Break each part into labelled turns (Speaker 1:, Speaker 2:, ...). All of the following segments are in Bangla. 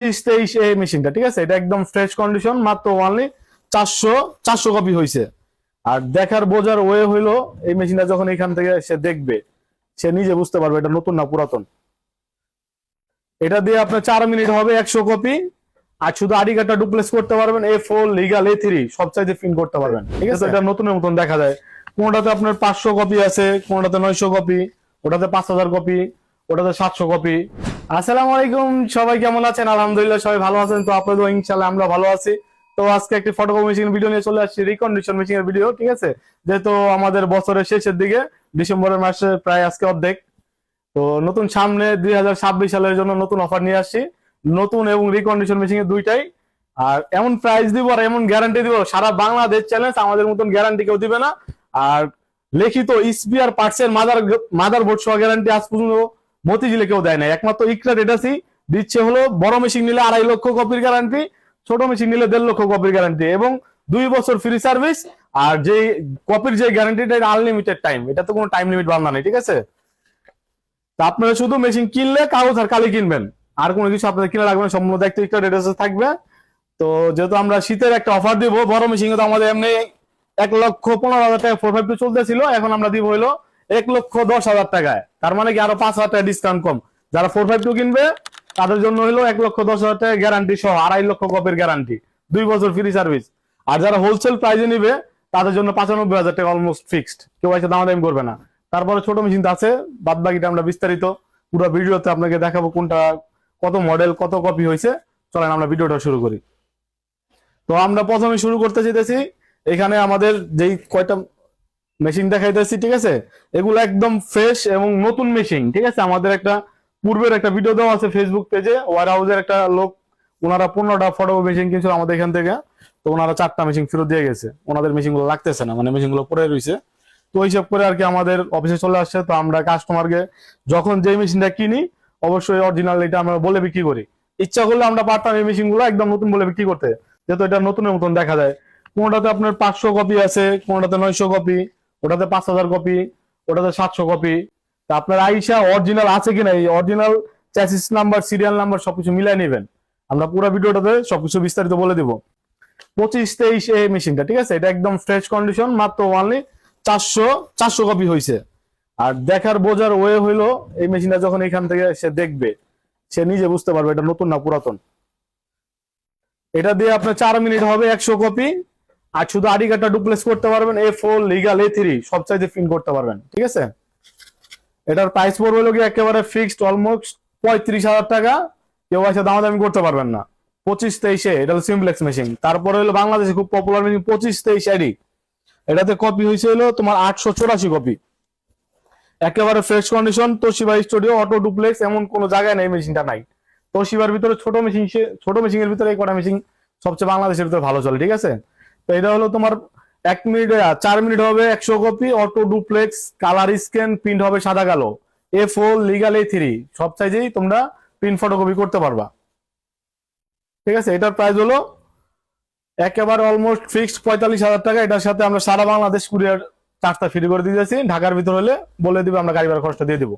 Speaker 1: 23 এই মেশিনটা, ঠিক আছে? এটা একদম ফ্রেশ কন্ডিশন, মাত্র অনলি 400 কপি হয়েছে। আর দেখার বোঝার ওয়ে হইলো, এই মেশিনটা যখন এখান থেকে সে দেখবে, সে নিজে বুঝতে পারবে এটা নতুন না পুরাতন। এটা দিয়ে আপনার 4 মিনিট হবে 100 কপি। আর শুধু আইডি কার্ডটা ডুপ্লেস করতে পারবেন, A4 লিগাল A3 সব চাইতে প্রিন্ট করতে পারবেন, ঠিক আছে? এটা নতুনের মতন দেখা যায়। কোনটাতে আপনার 500 কপি আছে, কোনটাতে 900 কপি, ওটাতে 5000 কপি, ওটাতে 700 কপি। আসসালামু আলাইকুম, সবাই কেমন আছেন? আলহামদুলিল্লাহ সবাই ভালো আছেন। তো আপনাদের ইনশাআল্লাহ আমরা ভালো আছি। তো আজকে একটি ফটোকপি মেশিন ভিডিও নিয়ে চলে আসছি, রিকন্ডিশন মেশিন এর ভিডিও, ঠিক আছে? যেহেতু আমাদের বছরের শেষের দিকে, ডিসেম্বরের মাসে প্রায় আজকে অর্ধেক। তো নতুন সামনে 2026 সালের জন্য নতুন অফার নিয়ে আসছি, নতুন এবং রিকন্ডিশন মেশিন এর দুইটাই। আর এমন প্রাইস দিব আর এমন গ্যারান্টি দিব, সারা বাংলাদেশ চ্যালেঞ্জ, আমাদের মতন গ্যারান্টি কেউ দিবে না। আর লিখিত স্পিয়ার পার্টস এর মাদারবোর্ড সহ গ্যারান্টি আজ পর্যন্ত মতিঝিলে কেউ দেয় না। একমাত্র ইকরা ডেটাসি দিচ্ছে হলো বড় মেশিন নিলে 2.5 লক্ষ কপির গ্যারান্টি, ছোট মেশিন নিলে 1.5 লক্ষ কপির গ্যারান্টি এবং 2 বছর ফ্রি সার্ভিস। আর যে কপির যে গ্যারান্টিটা, আনলিমিটেড টাইম, এটা তো কোনো টাইম লিমিট বান্ধা নেই, ঠিক আছে? তা আপনারা শুধু মেশিন কিনলে কাগজ আর কালি কিনবেন, আর কোনো কিছু আপনাদের কিনা লাগবে না, সম্পূর্ণ দায়িত্ব একটা ডেটাসে থাকবে। তো যেহেতু আমরা শীতের একটা অফার দিব, বড় মেশিন তো আমাদের এমনি 1,15,000 টাকা 452 চলতেছিল, এখন আমরা দিব হইলো 1,10,000 টাকায়। তার মানে কি আরো 5,000 টাকা ডিসকাউন্ট কম। যারা 452 কিনবে তাদের জন্য হইলো 1,10,000 টাকা গ্যারান্টি সহ 2.5 লক্ষ কপির গ্যারান্টি, 2 বছর ফ্রি সার্ভিস। আর যারা হোলসেল প্রাইজে নিবে তাদের জন্য 95,000 টাকা অলমোস্ট ফিক্সড, কেউ এসে দামাদামি করবে না। তারপরে ছোট মেশিন আছে, বাদ বাকিটা আমরা বিস্তারিত পুরো ভিডিওতে আপনাকে দেখাবো কোনটা কত মডেল কত কপি হয়েছে। চলেন আমরা ভিডিওটা শুরু করি। তো আমরা প্রথমে শুরু করতে চাইতেছি, এখানে আমাদের যেই কয়টা মেশিন দেখাইতেছি, ঠিক আছে? এগুলো একদম ফ্রেশ এবং নতুন মেশিন, ঠিক আছে? আমাদের একটা পূর্বের একটা ভিডিও দেওয়া আছে ফেসবুক পেজে, ওয়ার হাউসের একটা লোক, ওনারা 15টা ফটো মেশিন কিনছিল আমাদের এখান থেকে। তো ওনারা 4টা মেশিন ফেরত দিয়ে গেছে, ওনাদের মেশিন গুলো লাগতেছে না, মানে মেশিন গুলো পড়ে রয়েছে। তো হিসাব করে আর কি আমাদের অফিসে চলে আসছে। তো আমরা কাস্টমারকে যখন যে মেশিনটা কিনি, অবশ্যই অরিজিনাল এটা আমরা বলে বিক্রি করি। ইচ্ছা করলে আমরা পারতাম এই মেশিন গুলো একদম নতুন বলে বিক্রি করতে, যেহেতু এটা নতুনের মতন দেখা যায়। কোনটাতে আপনার 500 কপি আছে, কোনটাতে 900 কপি, ওটাতে 5000 কপি, ওটাতে 700 কপি। তা আপনার আইসা অরিজিনাল আছে কিনা, এই original chassis number, serial number সবকিছু মিলাই নেবেন। আমরা পুরো ভিডিওটাতে সবকিছু বিস্তারিত বলে দিব। 25-23 এই মেশিনটা, ঠিক আছে? এটা একদম ফ্রেশ কন্ডিশন, মাত্র অনলি 400 কপি হয়েছে। আর দেখার বোঝার ওয়ে হইলো, এই মেশিনটা যখন এখান থেকে সে দেখবে, সে নিজে বুঝতে পারবে এটা নতুন না পুরাতন। এটা দিয়ে আপনার 4 মিনিট হবে 100 কপি। আর শুধু আইডি কার্ডটা ডুপ্লেস করতে পারবেন, A4 লিগাল A3 সব চাইতে প্রিন্ট করতে পারবেন, ঠিক আছে? এটার প্রাইস পড়বে হলো কি একেবারে ফিক্সড, অলমোস্ট 35,000 টাকা। কেউ এসে দামাদামি করতে পারবেন না। 25-23 এটা হলো সিমপ্লেক্স মেশিন। তারপরে হলো বাংলাদেশে খুব পপুলার মেশিন 25-23 আইডি। এটাতে কপি হয়েছে হলো তোমার 884 কপি, একেবারে fresh condition. Toshiba studio auto duplex, এমন কোনো জায়গায় নেই মেশিনটা নাই। তোশিবার ভিতরে ছোট মেশিনের ভিতরে এই কটা মেশিন সবচেয়ে বাংলাদেশের ভিতরে ভালো চলে, ঠিক আছে? তো এটা হলো তোমার 1 মিনিটে 4 মিনিট হবে 100 copy, auto duplex, colour scan, print হবে সাদা কালো, A4 লিগাল A3 সব সাইজেই তোমরা প্রিন্ট ফটোকপি করতে পারবা, ঠিক আছে? এটার প্রাইস হলো একেবারে অলমোস্ট ফিক্সড 45,000 টাকা। এটার সাথে আমরা সারা বাংলাদেশ কুরিয়ার চার্জটা ফ্রি করে দিয়েছি। ঢাকার ভিতর হলে বলে দিবে, আমরা গাড়ি ভাড়া খরচটা দিয়ে দিব,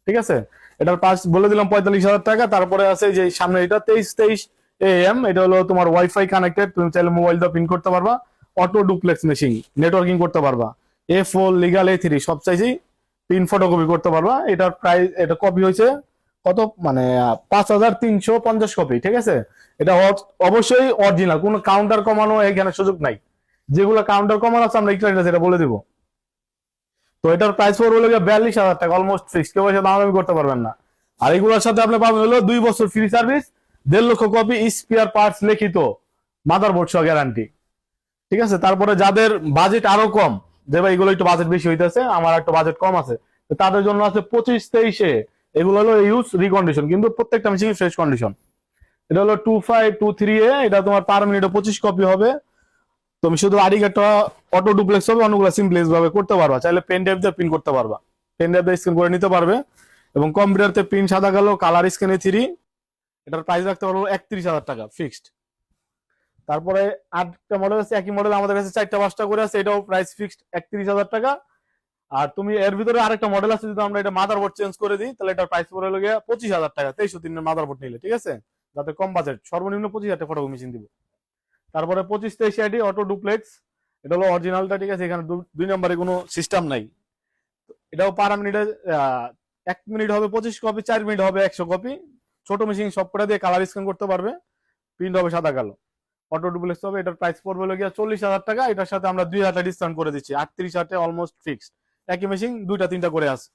Speaker 1: ঠিক আছে? এটার প্রাইস বলে দিলাম 45,000 টাকা। তারপরে আছে যে সামনে এটা 23-23 AM, এটা হলো তোমার ওয়াইফাই কানেক্টেড, তুমি চাইলে মোবাইল দিয়ে প্রিন্ট করতে পারবা। অটো ডুপ্লেক্স মেশিন, নেটওয়ার্কিং করতে পারবা। A4 লিগাল A3 সব চাইছেই প্রিন্ট ফটোকপি করতে পারবা। এটার প্রাইস, এটা কপি হয়েছে কত, মানে 5,350 কপি, ঠিক আছে? এটা অবশ্যই অরিজিনাল, কোনো কাউন্টার কমানো এখানে সুযোগ নাই। যেগুলো কাউন্টার কমানো আছে আমরা একটু সেটা বলে দিব। তো এটার প্রাইস পড়বে হলো 42,000 টাকা, অলমোস্ট ফিক্স, কেউ এসে দামাদামি করতে পারবেন না। আর এগুলোর সাথে আপনি পাবেন হলো 2 বছর ফ্রি সার্ভিস, 1.5 লক্ষ কপি স্পেয়ার পার্টস লিখিত, মাদারবোর্ড সহ গ্যারান্টি, ঠিক আছে? তারপরে যাদের বাজেট আরো কম, যে ভাই এগুলো একটু বাজেট বেশি হইতেছে, আমার একটু বাজেট কম আছে, তো তাদের জন্য আছে 25-23 এগুলো হলো ইউজ রিকন্ডিশন, কিন্তু প্রত্যেকটা মেশিন ফ্রেশ কন্ডিশন। এটা হলো 2523 এটা তোমার পার মিনিটে 25 কপি হবে। তুমি শুধু আইডি কার্ডটা অটো ডুপ্লেক্স হবে, অন্যগুলো সিমপ্লেক্স ভাবে করতে পারবা। চাইলে পেন ড্রাইভ দিয়ে প্রিন্ট করতে পারবা, পেন ড্রাইভ দিয়ে স্ক্যান করে নিতে পারবে। এবং কম্পিউটারতে প্রিন্ট সাদা কালো, কালার স্ক্যান A3। এটার প্রাইস রাখতে পারবো 31,000 টাকা ফিক্সড। তারপরে 8টা মডেল আছে, একই মডেল আমাদের কাছে 4টা-5টা করে আছে, এটাও প্রাইস ফিক্সড 31,000 টাকা। আর তুমি এর ভিতরে আরেকটা মডেল আছে, যদি আমরা এটা মাদারবোর্ড চেঞ্জ করে দিই, তাহলে এটার প্রাইস পড়ে গিয়ে 25,000 টাকা 2303 এর মাদারবোর্ড নিলে, ঠিক আছে? যাতে কম বাজেট, সর্বনিম্ন 25,000 টাকা ফটোকপি মেশিন দিব। তারপরে 2523 আইডি অটো ডুপ্লেক্স, এটা হলো অরিজিনালটা, ঠিক আছে, এখানে 2 নম্বরে কোনো সিস্টেম নাই। এটাও পার মিনিটে 1 মিনিট হবে 25 কপি, 4 মিনিট হবে 100 কপি। ছোট মেশিন সবকটা দিয়ে কালার স্ক্যান করতে পারবে, প্রিন্ট হবে সাদা কালো, অটো ডুপ্লেক্স হবে। এটার প্রাইস পড়বে হলো গিয়া 40,000 টাকা। এটার সাথে আমরা 2,000 টাকা ডিসকাউন্ট করে দিচ্ছি, 38,000 অলমোস্ট ফিক্সড। একই মেশিন 2টা 3টা করে আছে।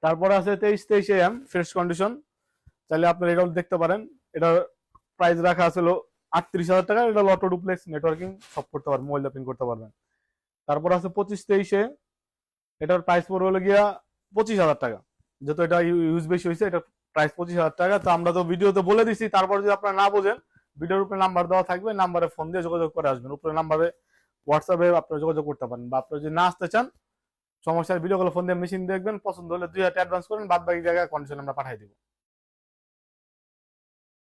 Speaker 1: তারপরে আছে 2323 AM ফ্রেশ কন্ডিশন, চাইলে আপনারা এটাও দেখতে পারেন। এটার প্রাইস রাখা আছে 38,000 টাকা। এটা অটো ডুপ্লেক্স, নেটওয়ার্কিং সব করতে পারবেন, মোবাইল প্রিন্ট করতে পারবেন। তারপর আছে 2523, এটার প্রাইস পড়বে হলো গিয়া 25,000 টাকা। যেহেতু এটা ইউজ বেশি হয়েছে, এটা প্রাইস 25,000 টাকা। তো আমরা তো ভিডিওতে বলে দিচ্ছি, তারপর যদি আপনারা না বোঝেন, ভিডিওর উপরে নাম্বার দেওয়া থাকবে, নাম্বারে ফোন দিয়ে যোগাযোগ করে আসবেন। উপরে নাম্বারে হোয়াটসঅ্যাপে আপনারা যোগাযোগ করতে পারেন, বা আপনারা যদি না আসতে চান সমস্যার ভিডিও কলে ফোন দিয়ে মেশিন দেখবেন, পছন্দ হলে 2,000 টাকা অ্যাডভান্স করেন, বাদ বাকি জায়গায় কন্ডিশন আমরা পাঠিয়ে দিব।